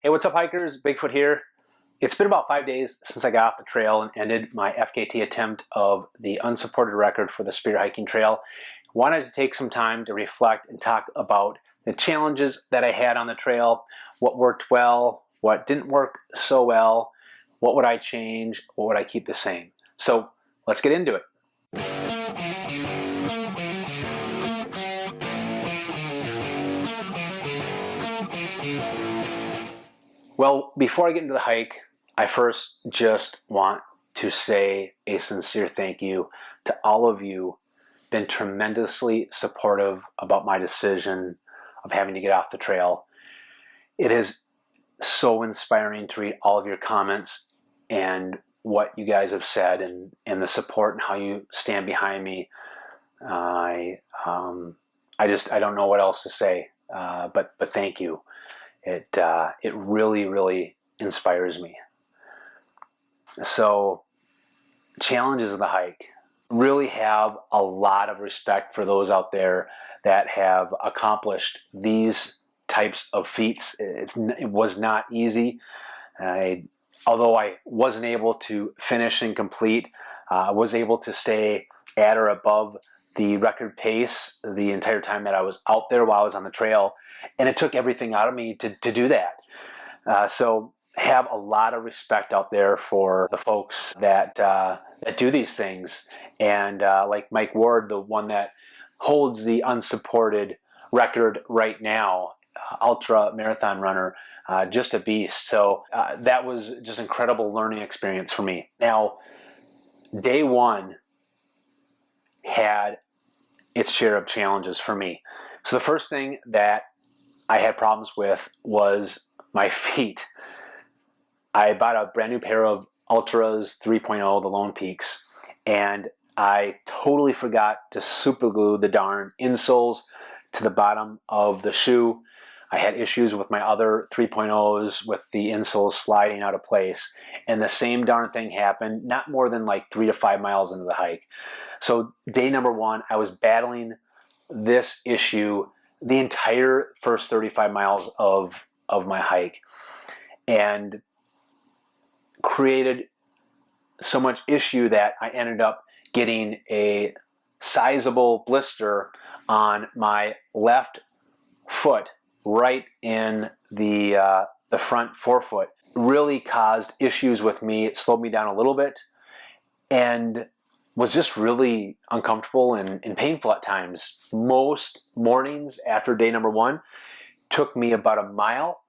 Hey, what's up, hikers? Bigfoot here. It's been about 5 days since I got off the trail and ended my FKT attempt of the unsupported record for the spear hiking trail. Wanted to take some time to reflect and talk about the challenges that I had on the trail, what worked well, what didn't work so well, what would I change, what would I keep the same. So let's get into it. Well, before I get into the hike, I first just want to say a sincere thank you to all of you. Been tremendously supportive about my decision of having to get off the trail. It is so inspiring to read all of your comments and what you guys have said and the support and how you stand behind me. I don't know what else to say, but thank you. It really inspires me. So, challenges of the hike. Really have a lot of respect for those out there that have accomplished these types of feats. It was not easy. Although I wasn't able to finish and complete, I was able to stay at or above the record pace the entire time that I was out there while I was on the trail, and it took everything out of me to do that. So have a lot of respect out there for the folks that do these things, and like Mike Ward, the one that holds the unsupported record right now, ultra marathon runner, just a beast. So that was just incredible learning experience for me. Now, day one had its share of challenges for me. So the first thing that I had problems with was my feet. I bought a brand new pair of Ultras 3.0, the Lone Peaks, and I totally forgot to super glue the darn insoles to the bottom of the shoe. I had issues with my other 3.0s with the insoles sliding out of place, and the same darn thing happened not more than like 3 to 5 miles into the hike. So day number one, I was battling this issue the entire first 35 miles of my hike, and created so much issue that I ended up getting a sizable blister on my left foot, right in the front forefoot. Really caused issues with me. It slowed me down a little bit and was just really uncomfortable and painful at times. Most mornings after day number one took me about a mile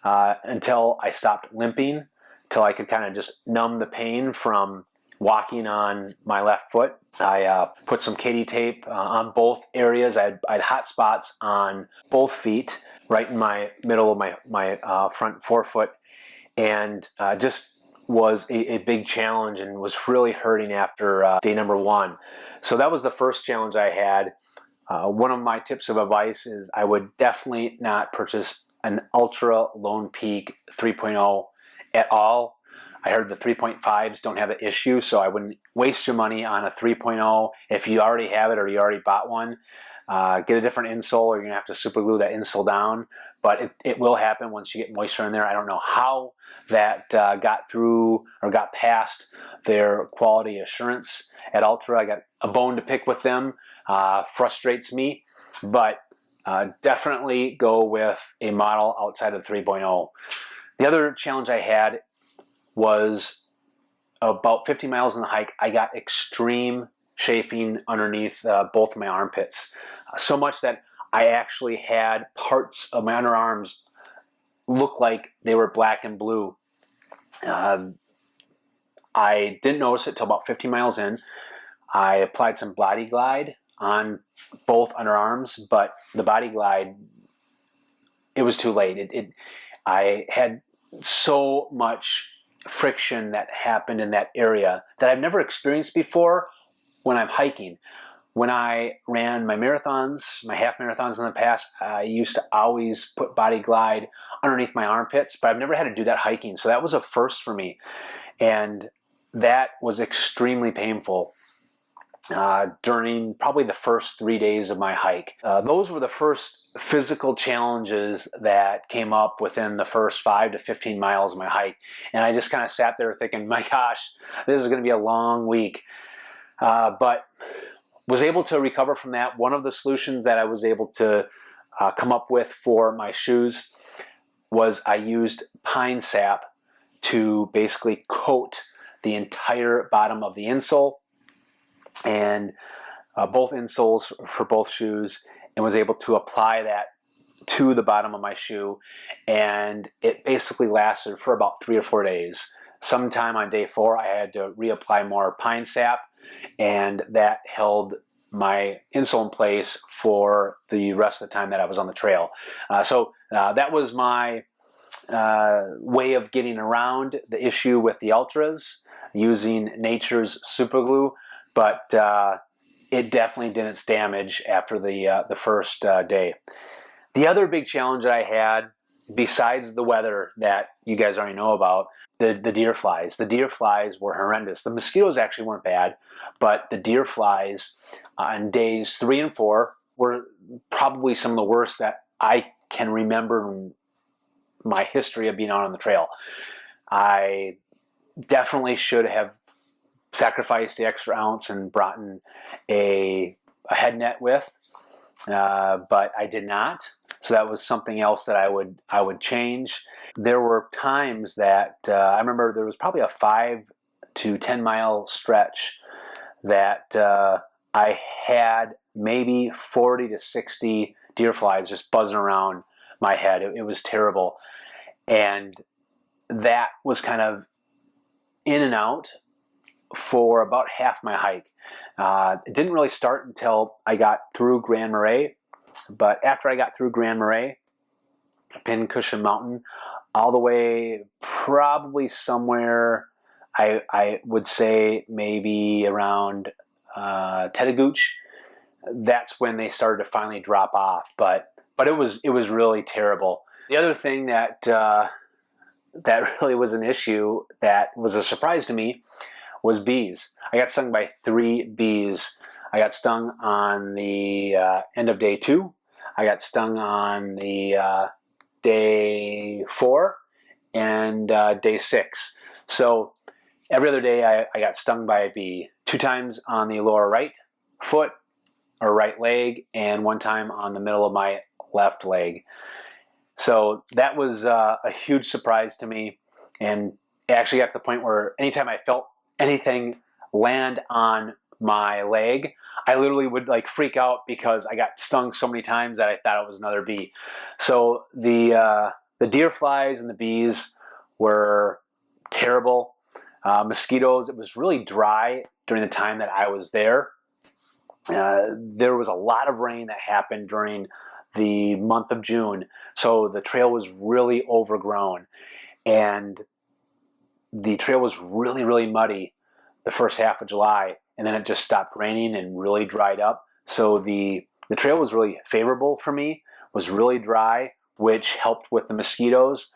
until I stopped limping, till I could kind of just numb the pain from walking on my left foot. I put some KD tape on both areas. I had hot spots on both feet, right in my middle of my front forefoot, and just was a big challenge and was really hurting after day number one. So that was the first challenge I had. One of my tips of advice is I would definitely not purchase an Ultra Lone Peak 3.0 at all. I heard the 3.5s don't have an issue, so I wouldn't waste your money on a 3.0. If you already have it or you already bought one, get a different insole, or you're going to have to super glue that insole down. But it will happen once you get moisture in there. I don't know how that got through or got past their quality assurance at Ultra. I got a bone to pick with them. Frustrates me, but definitely go with a model outside of 3.0. The other challenge I had was about 50 miles in the hike. I got extreme chafing underneath both of my armpits. So much that I actually had parts of my underarms look like they were black and blue. I didn't notice it till about 50 miles in. I applied some Body Glide on both underarms, but the Body Glide, it was too late. I had so much friction that happened in that area that I've never experienced before when I'm hiking. When I ran my marathons, my half marathons in the past, I used to always put Body Glide underneath my armpits, but I've never had to do that hiking. So that was a first for me. And that was extremely painful. during probably the first 3 days of my hike. Those were the first physical challenges that came up within the first 5 to 15 miles of my hike. And I just kind of sat there thinking, my gosh, this is going to be a long week. But was able to recover from that. One of the solutions that I was able to come up with for my shoes was I used pine sap to basically coat the entire bottom of the insole and both insoles for both shoes, and was able to apply that to the bottom of my shoe, and it basically lasted for about 3 or 4 days. Sometime on day 4 I had to reapply more pine sap, and that held my insole in place for the rest of the time that I was on the trail. So that was my way of getting around the issue with the Ultras, using nature's superglue, but it definitely did its damage after the first day. The other big challenge that I had, besides the weather that you guys already know about, the deer flies. The deer flies were horrendous. The mosquitoes actually weren't bad, but the deer flies on days 3 and 4 were probably some of the worst that I can remember in my history of being out on the trail. I definitely should have sacrificed the extra ounce and brought in a head net with, but I did not. So that was something else that I would change. There were times that I remember there was probably a 5 to 10 mile stretch that I had maybe 40 to 60 deer flies just buzzing around my head. It was terrible. And that was kind of in and out for about half my hike. It didn't really start until I got through Grand Marais, but after I got through Grand Marais, Pincushion Mountain, all the way probably somewhere, I would say maybe around Tetegooch, that's when they started to finally drop off. But it was really terrible. The other thing that that really was an issue that was a surprise to me was bees. I got stung by 3 bees. I got stung on the end of day 2. I got stung on the day 4 and day 6. So every other day I got stung by a bee. 2 times on the lower right foot or right leg, and 1 time on the middle of my left leg. So that was a huge surprise to me, and it actually got to the point where anytime I felt anything land on my leg, I literally would like freak out because I got stung so many times that I thought it was another bee. So the deer flies and the bees were terrible. Mosquitoes, it was really dry during the time that I was there. There was a lot of rain that happened during the month of June, so the trail was really overgrown, and the trail was really, really muddy the first half of July, and then it just stopped raining and really dried up. So the trail was really favorable for me, was really dry, which helped with the mosquitoes,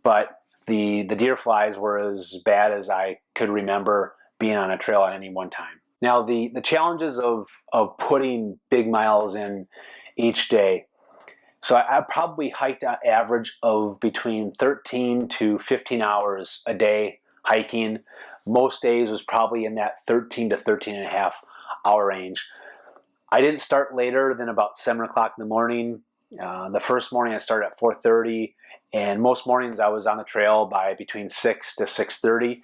but the deer flies were as bad as I could remember being on a trail at any one time. Now the challenges of putting big miles in each day. So I probably hiked an average of between 13 to 15 hours a day hiking. Most days was probably in that 13 to 13 and a half hour range. I didn't start later than about 7 o'clock in the morning. The first morning I started at 4:30, and most mornings I was on the trail by between 6 to 6:30.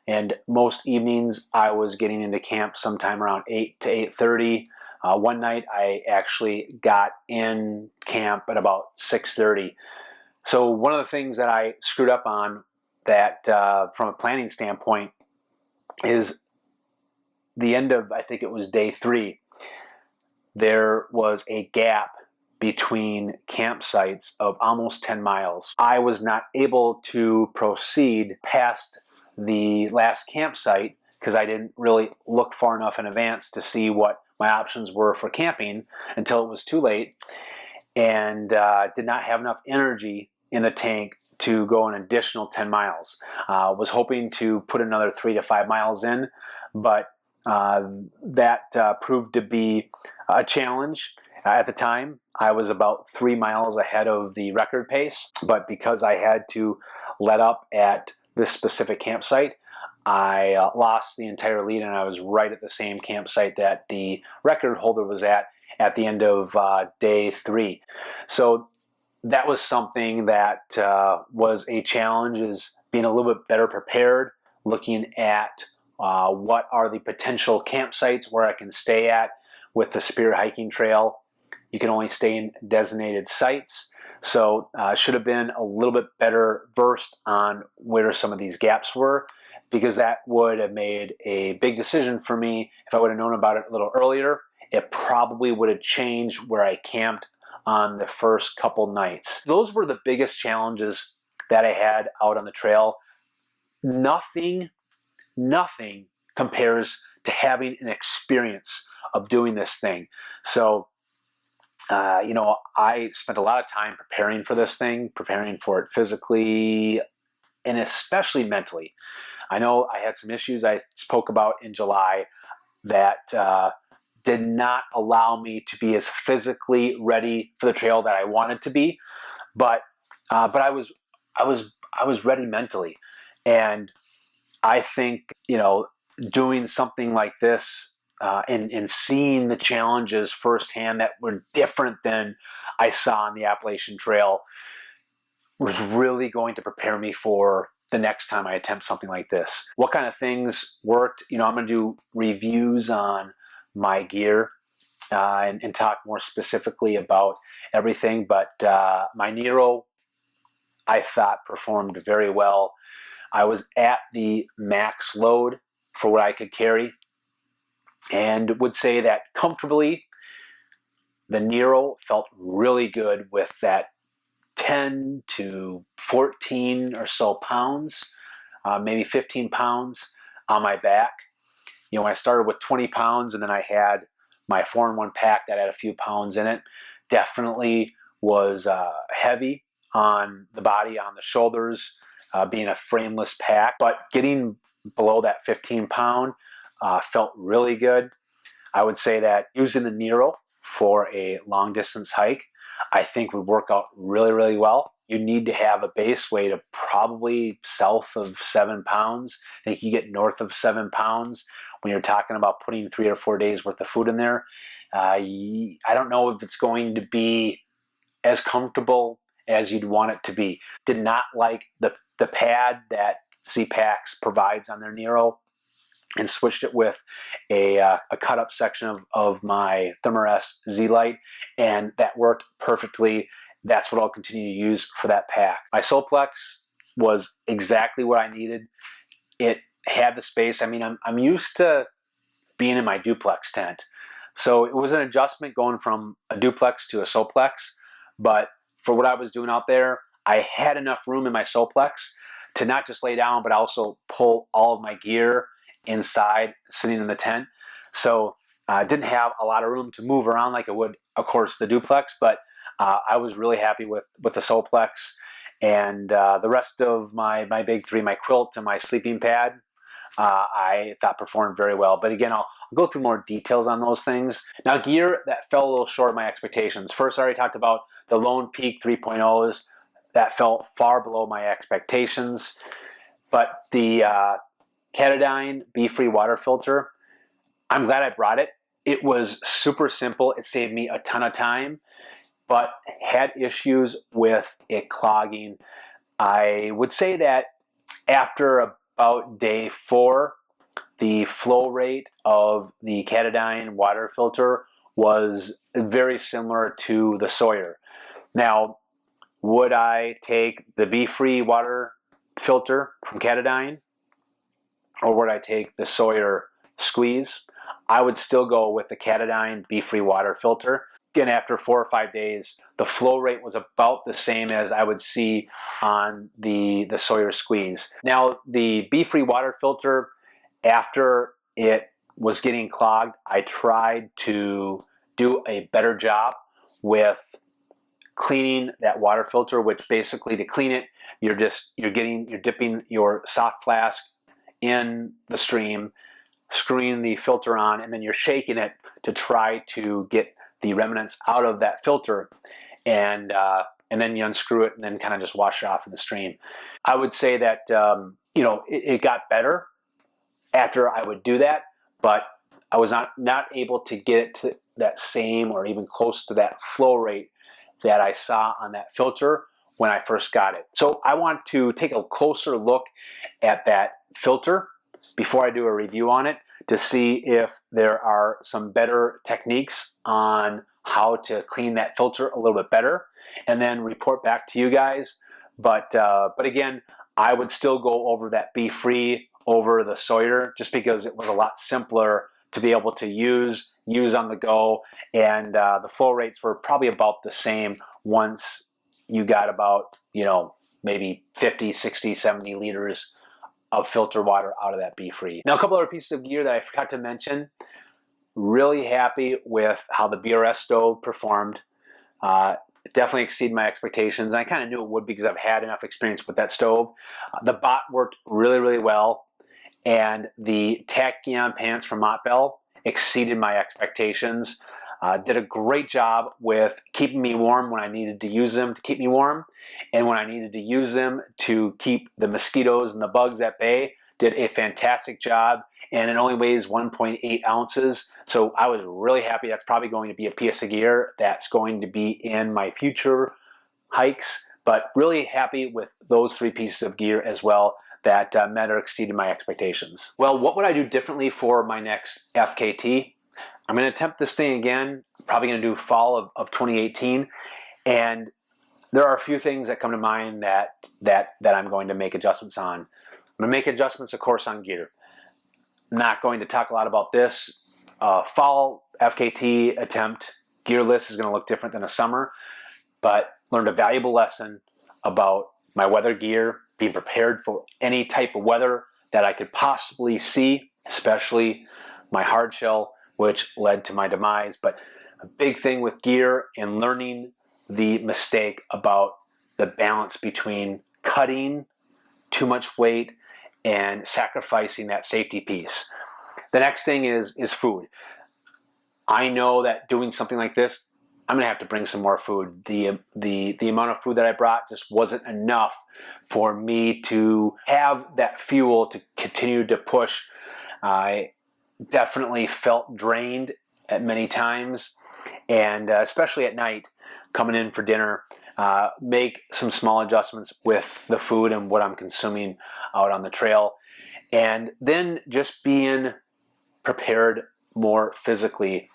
And most evenings I was getting into camp sometime around 8 to 8:30. One night I actually got in camp at about 6:30. So one of the things that I screwed up on that from a planning standpoint is the end of, I think it was day 3, there was a gap between campsites of almost 10 miles. I was not able to proceed past the last campsite because I didn't really look far enough in advance to see what my options were for camping until it was too late, and did not have enough energy in the tank to go an additional 10 miles. Was hoping to put another 3 to 5 miles in, but That proved to be a challenge. At the time, I was about 3 miles ahead of the record pace, but because I had to let up at this specific campsite, I lost the entire lead, and I was right at the same campsite that the record holder was at the end of day 3. So that was something that was a challenge, is being a little bit better prepared, looking at what are the potential campsites where I can stay at. With the Spear Hiking Trail, you can only stay in designated sites. So should have been a little bit better versed on where some of these gaps were, because that would have made a big decision for me. If I would have known about it a little earlier, it probably would have changed where I camped on the first couple nights. Those were the biggest challenges that I had out on the trail. Nothing compares to having an experience of doing this thing. So, I spent a lot of time preparing for this thing, preparing for it physically and especially mentally. I know I had some issues I spoke about in July that did not allow me to be as physically ready for the trail that I wanted to be, but I was ready mentally, and I think doing something like this and seeing the challenges firsthand that were different than I saw on the Appalachian Trail was really going to prepare me for the next time I attempt something like this. What kind of things worked? I'm going to do reviews on my gear and talk more specifically about everything, but my Nero, I thought, performed very well. I was at the max load for what I could carry, and would say that comfortably the Nero felt really good with that 10 to 14 or so pounds, maybe 15 pounds on my back. When I started with 20 pounds and then I had my 4-in-1 pack that had a few pounds in it, definitely was heavy on the body, on the shoulders, being a frameless pack. But getting below that 15 pound felt really good. I would say that using the Nero for a long distance hike, I think would work out really, really well. You need to have a base weight of probably south of 7 pounds. I think you get north of 7 pounds when you're talking about putting 3 or 4 days worth of food in there. I don't know if it's going to be as comfortable as you'd want it to be. Did not like the pad that Z-Packs provides on their Nero, and switched it with a cut-up section of my Thermarest Z-Lite, and that worked perfectly. That's what I'll continue to use for that pack. My Solplex was exactly what I needed. It had the space. I mean, I'm used to being in my duplex tent, so it was an adjustment going from a duplex to a Solplex, but for what I was doing out there, I had enough room in my Solplex to not just lay down, but also pull all of my gear inside, sitting in the tent. So I didn't have a lot of room to move around like it would, of course, the duplex, but I was really happy with the Solplex. And the rest of my big three, my quilt and my sleeping pad, I thought performed very well. But again, I'll go through more details on those things. Now, gear that fell a little short of my expectations. First, I already talked about the Lone Peak 3.0s. That fell far below my expectations. But the Katadyn Be-Free water filter, I'm glad I brought it. It was super simple. It saved me a ton of time, but had issues with it clogging. I would say that after about day 4, the flow rate of the Katadyn water filter was very similar to the Sawyer. Now, would I take the Be-Free water filter from Katadyn, or would I take the Sawyer squeeze? I would still go with the Katadyn Be-Free water filter. Again, after 4 or 5 days, the flow rate was about the same as I would see on the Sawyer squeeze. Now, the Be-Free water filter, after it was getting clogged, I tried to do a better job with cleaning that water filter, which basically, to clean it, you're dipping your soft flask in the stream, screwing the filter on, and then you're shaking it to try to get the remnants out of that filter, and then you unscrew it and then kind of just wash it off in the stream. I would say that it got better after I would do that, but I was not able to get it to that same or even close to that flow rate that I saw on that filter when I first got it. So I want to take a closer look at that filter before I do a review on it to see if there are some better techniques on how to clean that filter a little bit better, and then report back to you guys. But again, I would still go over that Be Free over the Sawyer just because it was a lot simpler to be able to use on the go, and the flow rates were probably about the same once you got about, maybe 50, 60, 70 liters of filter water out of that Be Free. Now, a couple other pieces of gear that I forgot to mention. Really happy with how the BRS stove performed. It definitely exceeded my expectations. I kind of knew it would because I've had enough experience with that stove. The bot worked really, really well, and the Tachyon pants from Mottbell exceeded my expectations. Did a great job with keeping me warm when I needed to use them to keep me warm, and when I needed to use them to keep the mosquitoes and the bugs at bay, did a fantastic job. And it only weighs 1.8 ounces. So I was really happy. That's probably going to be a piece of gear that's going to be in my future hikes, but really happy with those 3 pieces of gear as well that met or exceeded my expectations. Well, what would I do differently for my next FKT? I'm going to attempt this thing again, probably going to do fall of 2018. And there are a few things that come to mind that I'm going to make adjustments on. I'm going to make adjustments, of course, on gear. Not going to talk a lot about this. Fall FKT attempt, gearless is going to look different than a summer, but learned a valuable lesson about my weather gear, being prepared for any type of weather that I could possibly see, especially my hard shell, which led to my demise. But a big thing with gear and learning the mistake about the balance between cutting too much weight and sacrificing that safety piece. The next thing is food. I know that doing something like this, I'm gonna have to bring some more food. The amount of food that I brought just wasn't enough for me to have that fuel to continue to push. I definitely felt drained at many times, and especially at night, coming in for dinner, make some small adjustments with the food and what I'm consuming out on the trail. And then just being prepared more physically.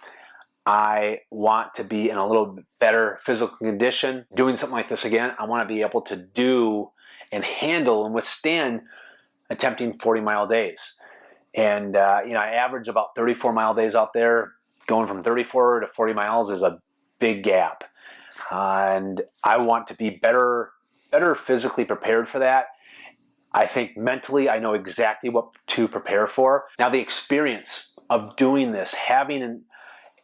I want to be in a little bit better physical condition. Doing something like this again, I want to be able to do and handle and withstand attempting 40-mile days. And I average about 34-mile days out there. Going from 34 to 40 miles is a big gap. And I want to be better physically prepared for that. I think mentally I know exactly what to prepare for. Now the experience of doing this, having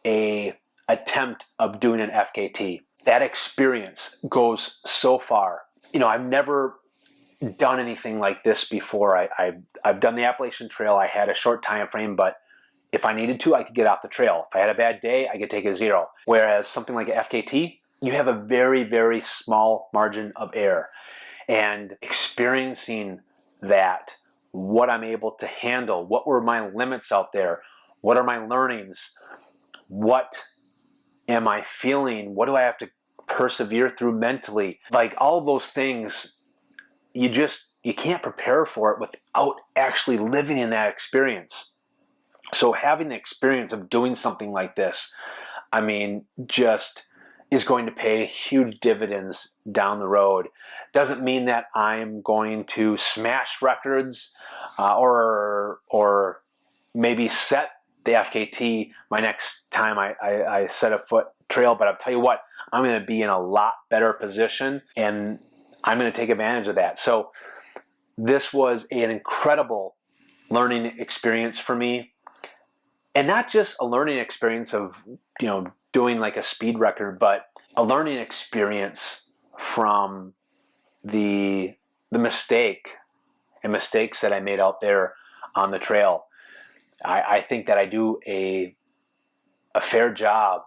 an attempt of doing an FKT, that experience goes so far. I've never done anything like this before. I've done the Appalachian Trail. I had a short time frame, but if I needed to, I could get off the trail. If I had a bad day, I could take a 0. Whereas something like an FKT, you have a very, very small margin of error. And experiencing that, what I'm able to handle, what were my limits out there, what are my learnings, what am I feeling, what do I have to persevere through mentally, like all of those things, you can't prepare for it without actually living in that experience. So having the experience of doing something like this, just is going to pay huge dividends down the road. Doesn't mean that I'm going to smash records or maybe set the FKT my next time I set a foot trail, but I'll tell you what, I'm going to be in a lot better position and I'm going to take advantage of that. So this was an incredible learning experience for me, and not just a learning experience of doing like a speed record, but a learning experience from the mistakes that I made out there on the trail. I think that I do a fair job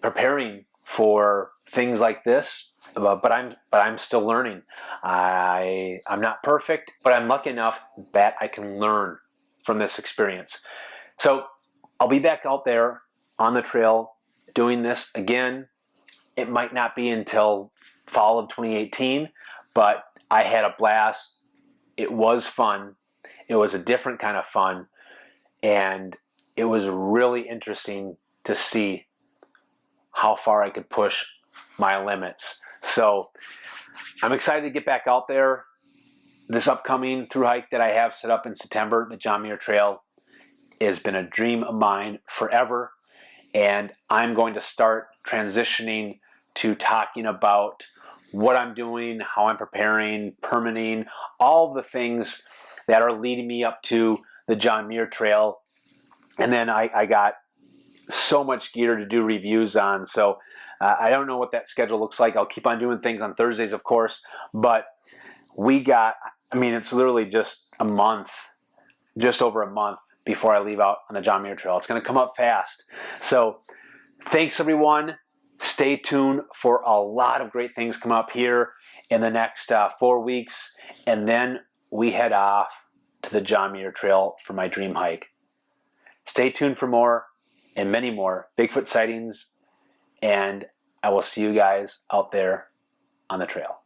preparing for things like this, but I'm still learning. I'm not perfect, but I'm lucky enough that I can learn from this experience. So I'll be back out there on the trail doing this again. It might not be until fall of 2018, but I had a blast. It was fun. It was a different kind of fun, and it was really interesting to see how far I could push my limits. So I'm excited to get back out there. This upcoming thru hike that I have set up in September, the John Muir Trail, has been a dream of mine forever, and I'm going to start transitioning to talking about what I'm doing, how I'm preparing, permitting, all the things that are leading me up to the John Muir Trail. And then I got so much gear to do reviews on, so I don't know what that schedule looks like. I'll keep on doing things on Thursdays, of course, but it's literally just a month, just over a month before I leave out on the John Muir Trail. It's going to come up fast. So thanks, everyone. Stay tuned for a lot of great things come up here in the next 4 weeks, and then we head off to the John Muir Trail for my dream hike. Stay tuned for more and many more Bigfoot sightings, and I will see you guys out there on the trail.